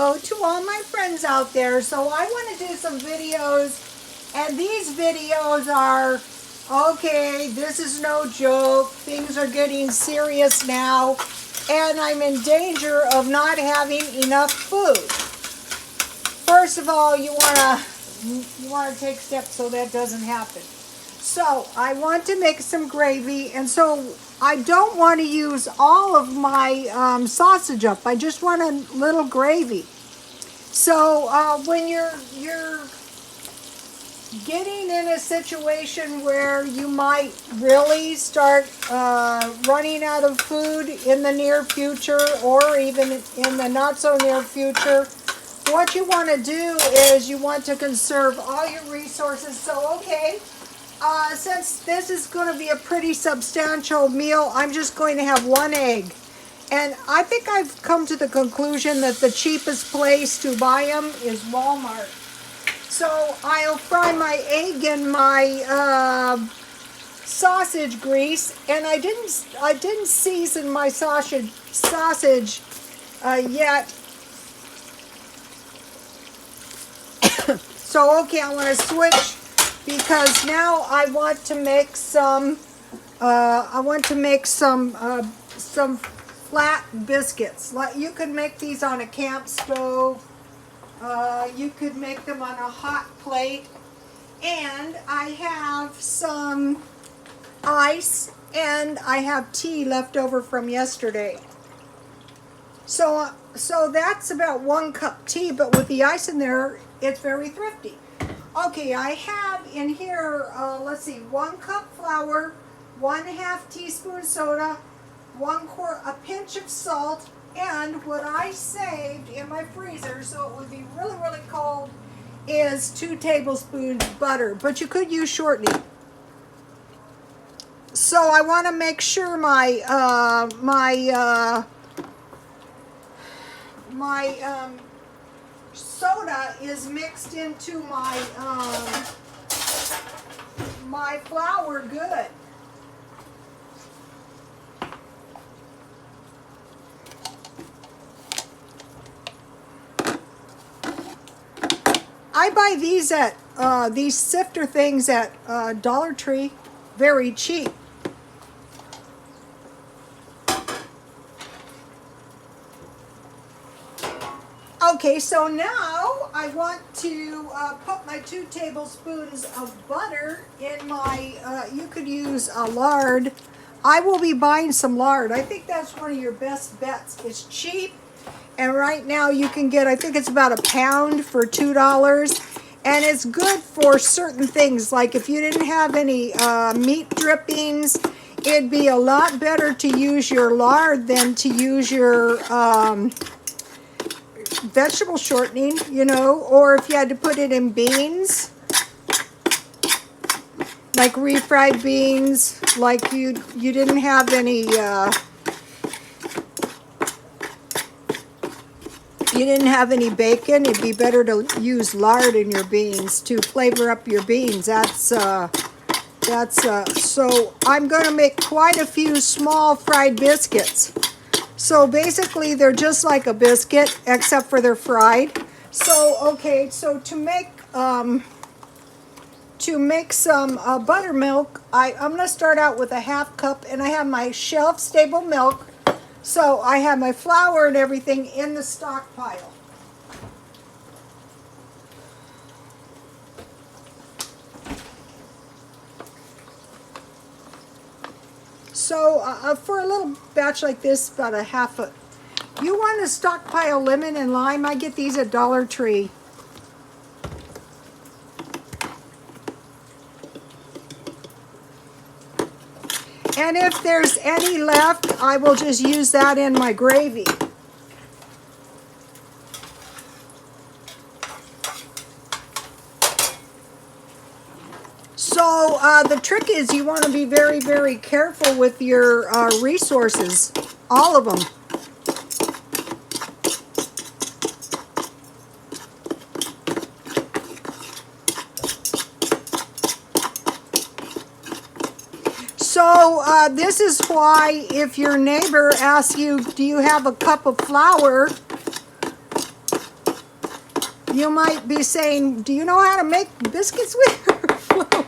hello to all my friends out there. So I want to do some videos, and these videos are, okay, this is no joke. Things are getting serious now, and I'm in danger of not having enough food. First of all, you want to take steps so that doesn't happen. So I want to make some gravy, and so I don't want to use all of my sausage up. I just want a little gravy. So when you're getting in a situation where you might really start running out of food in the near future, or even in the not so near future, what you want to do is you want to conserve all your resources. So okay, since this is going to be a pretty substantial meal, I'm just going to have one egg. And I think I've come to the conclusion that the cheapest place to buy them is Walmart. So I'll fry my egg in my sausage grease, and I didn't season my sausage yet. So okay, I want to switch, because now I want to make some some flat biscuits. Like, you could make these on a camp stove. You could make them on a hot plate. And I have some ice, and I have tea left over from yesterday. So that's about 1 cup tea, but with the ice in there, it's very thrifty. Okay, I have in here, let's see, 1 cup flour, 1/2 teaspoon soda, a pinch of salt, and what I saved in my freezer, so it would be really, really cold, is 2 tablespoons butter, but you could use shortening. So I want to make sure my soda is mixed into my my flour good. I buy these at these sifter things at Dollar Tree, very cheap. Okay, so now I want to put my 2 tablespoons of butter in my, you could use lard. I will be buying some lard. I think that's one of your best bets. It's cheap, and right now you can get, I think it's about a pound for $2, and it's good for certain things. Like if you didn't have any meat drippings, it'd be a lot better to use your lard than to use your vegetable shortening, you know, or if you had to put it in beans, like refried beans, like you didn't have any, you didn't have any bacon, it'd be better to use lard in your beans to flavor up your beans. So I'm going to make quite a few small fried biscuits. So basically, they're just like a biscuit, except for they're fried. So okay, so to make some buttermilk, I'm gonna start out with a 1/2 cup, and I have my shelf-stable milk. So I have my flour and everything in the stockpile. So for a little batch like this, about a 1/2. You want to stockpile lemon and lime? I get these at Dollar Tree. And if there's any left, I will just use that in my gravy. So the trick is you want to be very, very careful with your resources, all of them. So this is why if your neighbor asks you, do you have a cup of flour? You might be saying, do you know how to make biscuits with flour?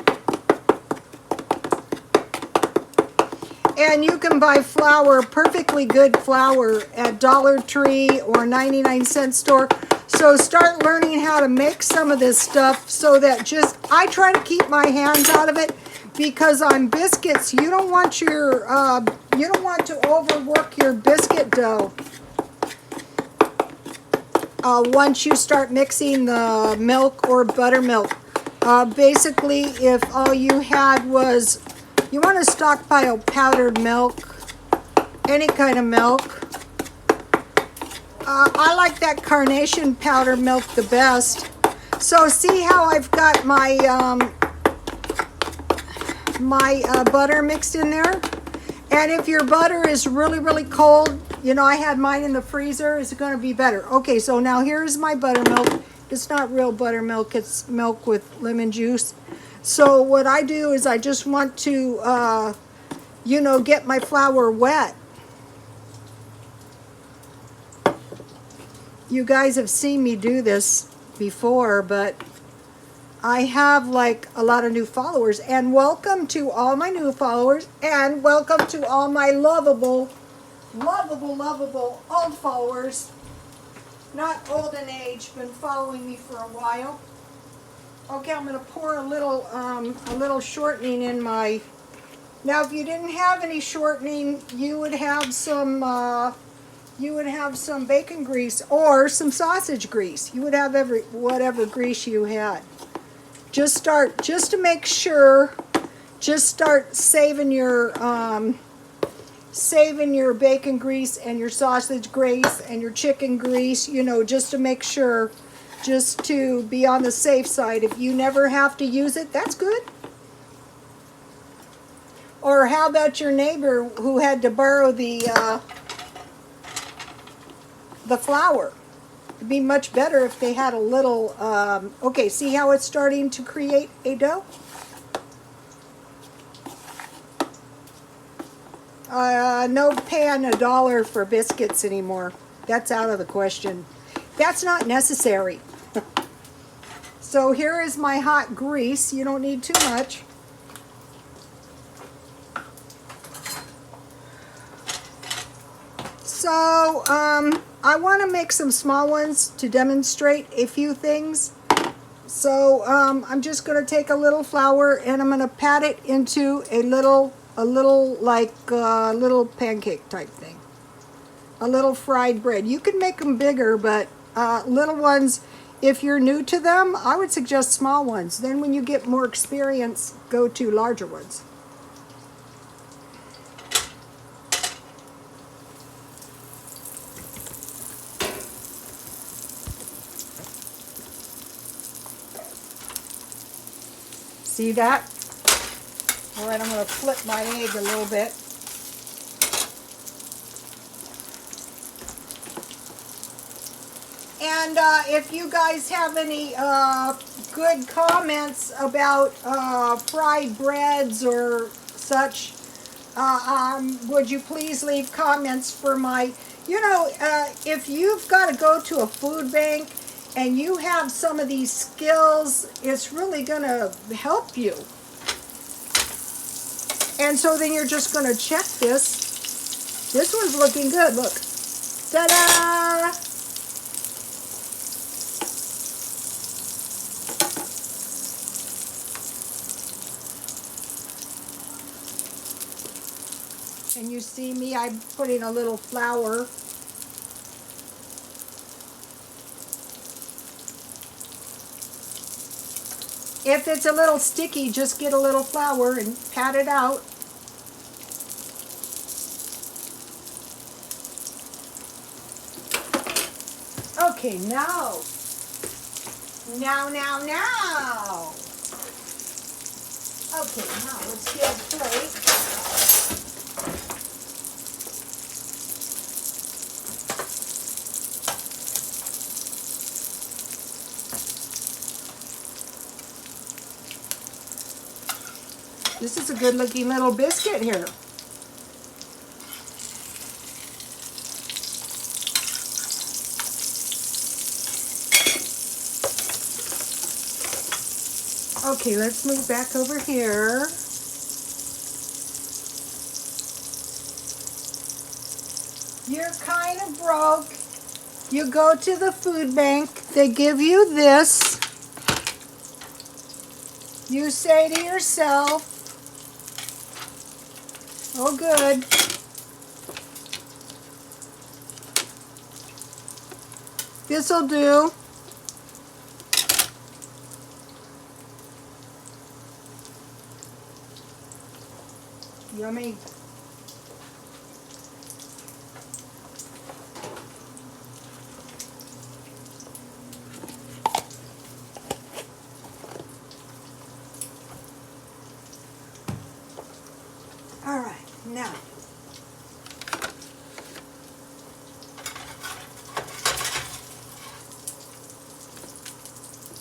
And you can buy flour, perfectly good flour, at Dollar Tree or 99-cent store. So start learning how to make some of this stuff so that I try to keep my hands out of it, because on biscuits, you don't want to overwork your biscuit dough. Once you start mixing the milk or buttermilk. Basically, if all you had was, you want to stockpile powdered milk, any kind of milk. I like that carnation powdered milk the best. So see how I've got my butter mixed in there? And if your butter is really, really cold, you know, I had mine in the freezer, is it going to be better? Okay, so now here's my buttermilk. It's not real buttermilk, it's milk with lemon juice. So what I do is I just want to, you know, get my flour wet. You guys have seen me do this before, but I have like a lot of new followers. And welcome to all my new followers, and welcome to all my lovable old followers. Not old in age, been following me for a while. Okay, I'm going to pour a little shortening in my. Now, if you didn't have any shortening, you would have some bacon grease or some sausage grease. You would have whatever grease you had. Just to make sure. Just start saving your bacon grease and your sausage grease and your chicken grease, you know, just to make sure, just to be on the safe side. If you never have to use it, that's good. Or how about your neighbor who had to borrow the flour? It'd be much better if they had a little, okay, see how it's starting to create a dough? No paying $1 for biscuits anymore. That's out of the question. That's not necessary. So here is my hot grease. You don't need too much. So I want to make some small ones to demonstrate a few things. So I'm just going to take a little flour and I'm going to pat it into a little pancake type thing. A little fried bread. You can make them bigger, but little ones, if you're new to them, I would suggest small ones. Then when you get more experience, go to larger ones. See that? All right, I'm going to flip my egg a little bit. And if you guys have any good comments about fried breads or such, would you please leave comments for my, you know, if you've got to go to a food bank and you have some of these skills, it's really going to help you. And so then you're just going to check this. This one's looking good. Look. Ta-da! And you see me, I'm putting a little flour. If it's a little sticky, just get a little flour and pat it out. Okay, now. Okay, now let's get a plate. This is a good looking little biscuit here. Okay, let's move back over here. You're kind of broke. You go to the food bank. They give you this. You say to yourself, oh good. This'll do. Yummy. All right, now.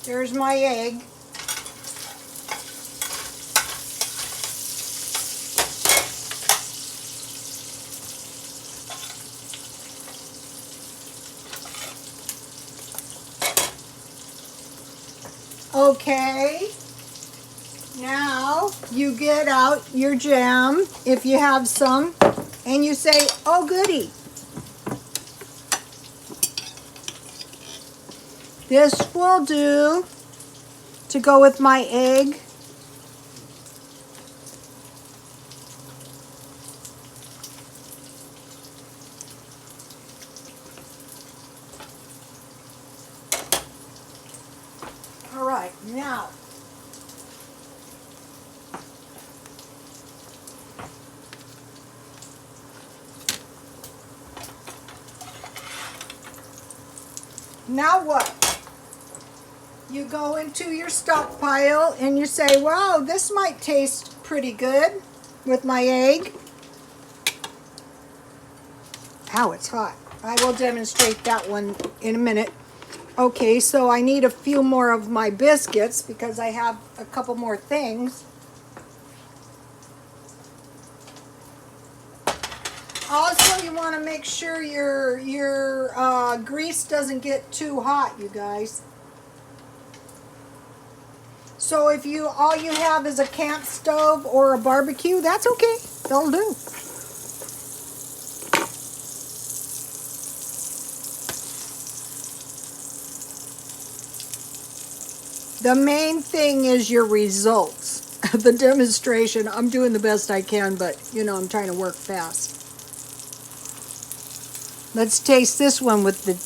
There's my egg. Okay, now you get out your jam, if you have some, and you say, oh goody. This will do to go with my egg. All right, now. Now what? You go into your stockpile and you say, wow, this might taste pretty good with my egg. Ow, it's hot. I will demonstrate that one in a minute. Okay, so I need a few more of my biscuits because I have a couple more things. Also, you want to make sure your grease doesn't get too hot, you guys. So if all you have is a camp stove or a barbecue, that's okay. That'll do. The main thing is your results. The demonstration, I'm doing the best I can, but you know, I'm trying to work fast. Let's taste this one with the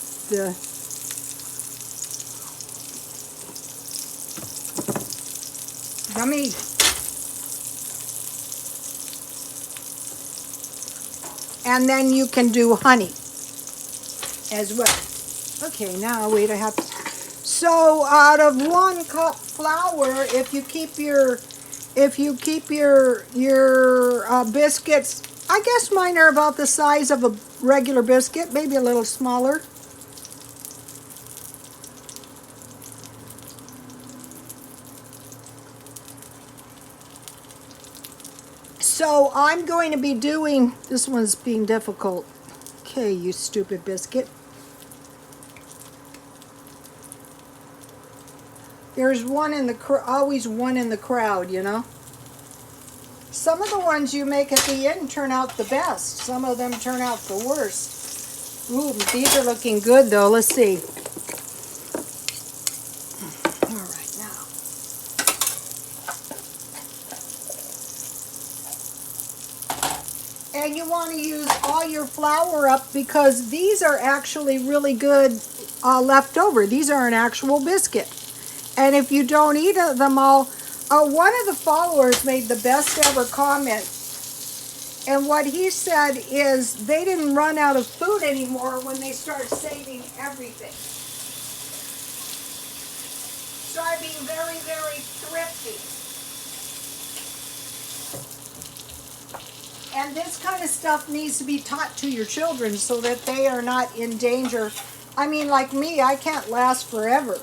yummy. And then you can do honey as well. Okay, now wait, I have to. So out of 1 cup flour, if you keep your biscuits, I guess mine are about the size of a regular biscuit, maybe a little smaller. So I'm going to be doing, this one's being difficult. Okay, you stupid biscuit. There's one in the always one in the crowd, you know. Some of the ones you make at the end turn out the best. Some of them turn out the worst. Ooh, these are looking good though. Let's see. All right, now. And you want to use all your flour up because these are actually really good left over. These are an actual biscuit. And if you don't eat them all, one of the followers made the best ever comment. And what he said is they didn't run out of food anymore when they start saving everything. Start being very, very thrifty. And this kind of stuff needs to be taught to your children so that they are not in danger. I mean, like me, I can't last forever.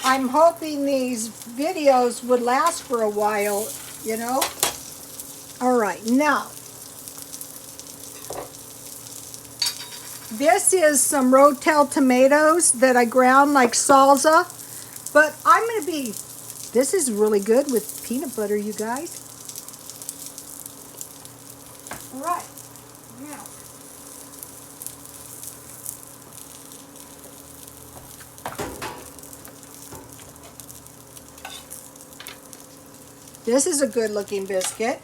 I'm hoping these videos would last for a while, you know. All right, now. This is some Rotel tomatoes that I ground like salsa. But I'm going to be This is really good with peanut butter, you guys. All right, now. This is a good looking biscuit.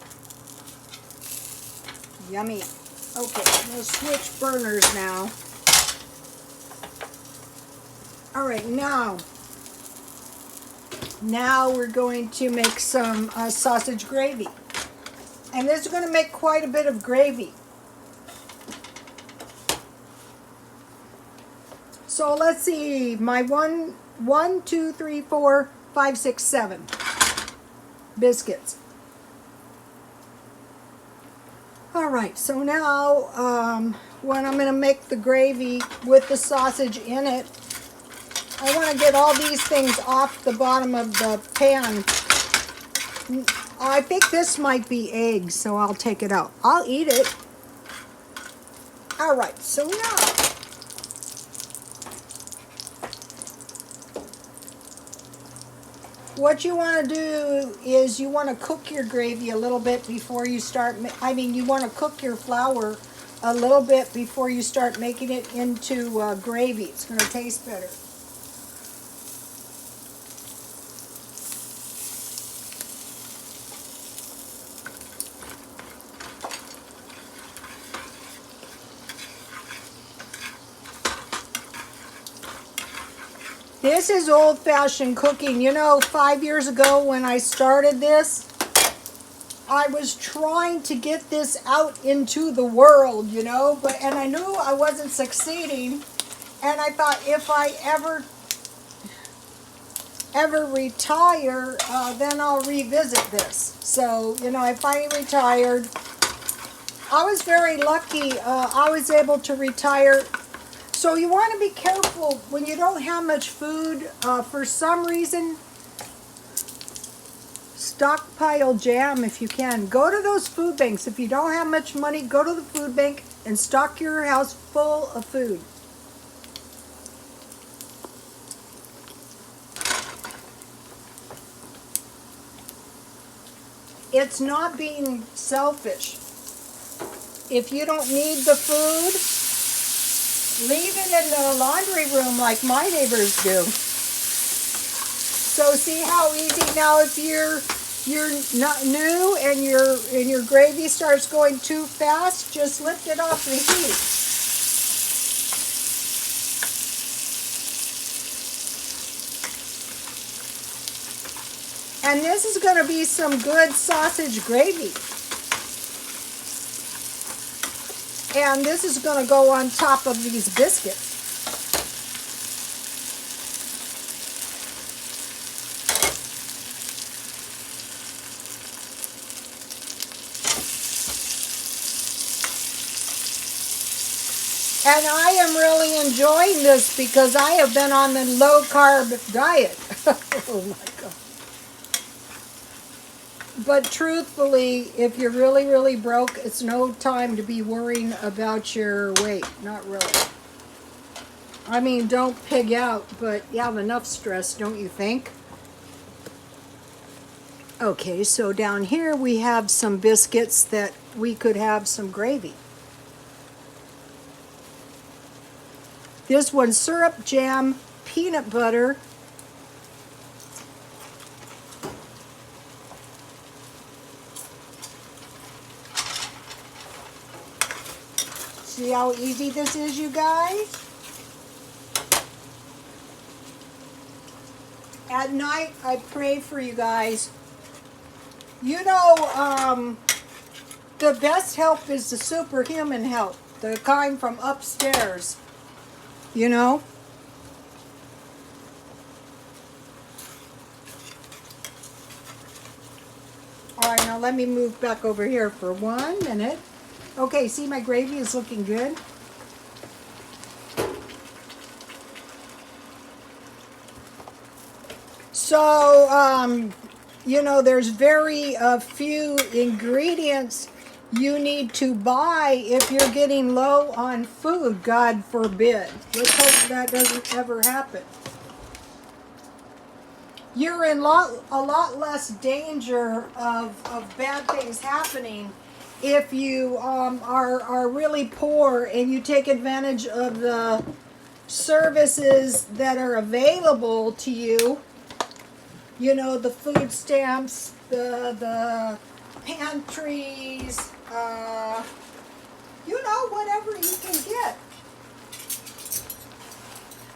Yummy. Okay, we'll switch burners now. All right, now we're going to make some sausage gravy. And this is going to make quite a bit of gravy. So let's see, my 1, 2, 3, 4, 5, 6, 7 biscuits. All right, so now when I'm going to make the gravy with the sausage in it, I want to get all these things off the bottom of the pan. I think this might be eggs, so I'll take it out. I'll eat it. All right, so now what you want to do is you want to cook your gravy a little bit before you start, you want to cook your flour a little bit before you start making it into gravy. It's going to taste better. This is old-fashioned cooking. You know, 5 years ago when I started this, I was trying to get this out into the world, you know, and I knew I wasn't succeeding, and I thought if I ever retire, then I'll revisit this. So, you know, I finally retired. I was very lucky. I was able to retire. So you want to be careful when you don't have much food. For some reason, stockpile jam if you can. Go to those food banks. If you don't have much money, go to the food bank and stock your house full of food. It's not being selfish. If you don't need the food, leave it in the laundry room like my neighbors do. So see how easy now if you're not new and your gravy starts going too fast, just lift it off the heat. And this is going to be some good sausage gravy. And this is going to go on top of these biscuits. And I am really enjoying this because I have been on the low-carb diet. Oh my God. But truthfully, if you're really, really broke, it's no time to be worrying about your weight. Not really. I mean, don't pig out, but you have enough stress, don't you think? Okay, so down here we have some biscuits that we could have some gravy. This one's syrup, jam, peanut butter, see how easy this is, you guys? At night, I pray for you guys. You know, the best help is the superhuman help, the kind from upstairs, you know? All right, now let me move back over here for 1 minute. Okay, see my gravy is looking good. So, you know, there's very few ingredients you need to buy if you're getting low on food, God forbid. Let's hope that doesn't ever happen. you're in a lot less danger of bad things happening if you are really poor and you take advantage of the services that are available to you. You know, the food stamps, the pantries, you know, whatever you can get.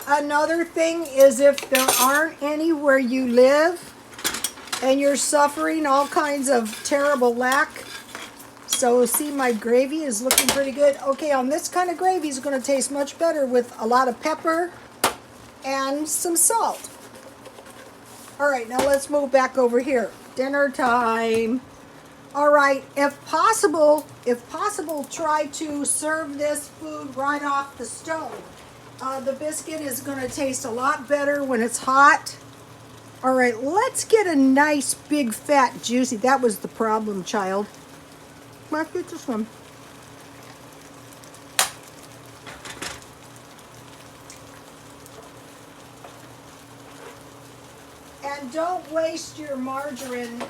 Another thing is if there aren't any where you live and you're suffering all kinds of terrible lack. So see, my gravy is looking pretty good. Okay, on this kind of gravy is going to taste much better with a lot of pepper and some salt. All right, now let's move back over here. Dinner time. All right, if possible, try to serve this food right off the stove. The biscuit is going to taste a lot better when it's hot. All right, let's get a nice, big, fat, juicy. That was the problem, child. Let's get this one. And don't waste your margarine.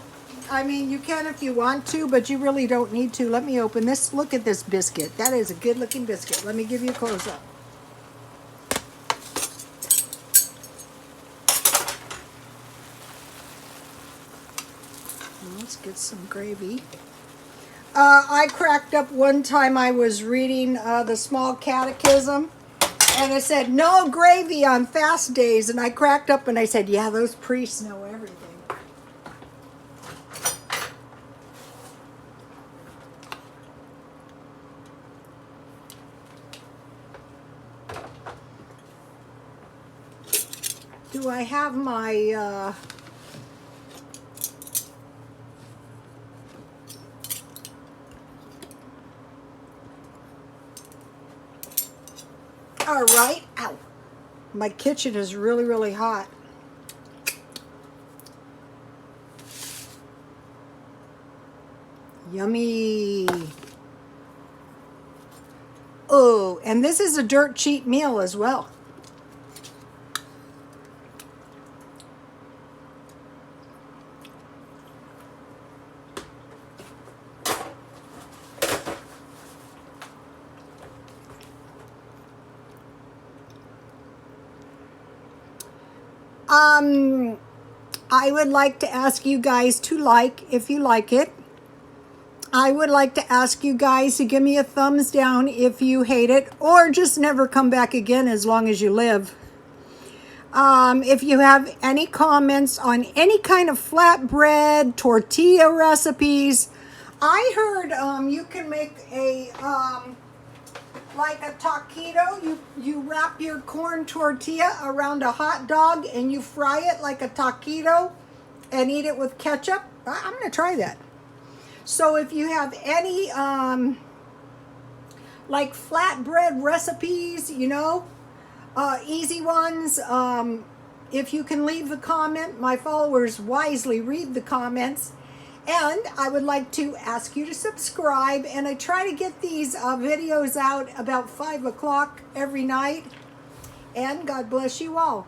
I mean, you can if you want to, but you really don't need to. Let me open this. Look at this biscuit. That is a good-looking biscuit. Let me give you a close-up. Let's get some gravy. I cracked up one time. I was reading the Small Catechism, and it said, no gravy on fast days. And I cracked up and I said, yeah, those priests know everything. Do I have my... All right. Ow. My kitchen is really, really hot. Yummy. Oh, and this is a dirt cheap meal as well. I would like to ask you guys to like if you like it. I would like to ask you guys to give me a thumbs down if you hate it, or just never come back again as long as you live. If you have any comments on any kind of flatbread, tortilla recipes, I heard you can make a like a taquito. You wrap your corn tortilla around a hot dog and you fry it like a taquito and eat it with ketchup. I'm going to try that. So if you have any like flatbread recipes, you know, easy ones, if you can leave a comment, my followers wisely read the comments. And I would like to ask you to subscribe, and I try to get these videos out about 5 o'clock every night. And God bless you all.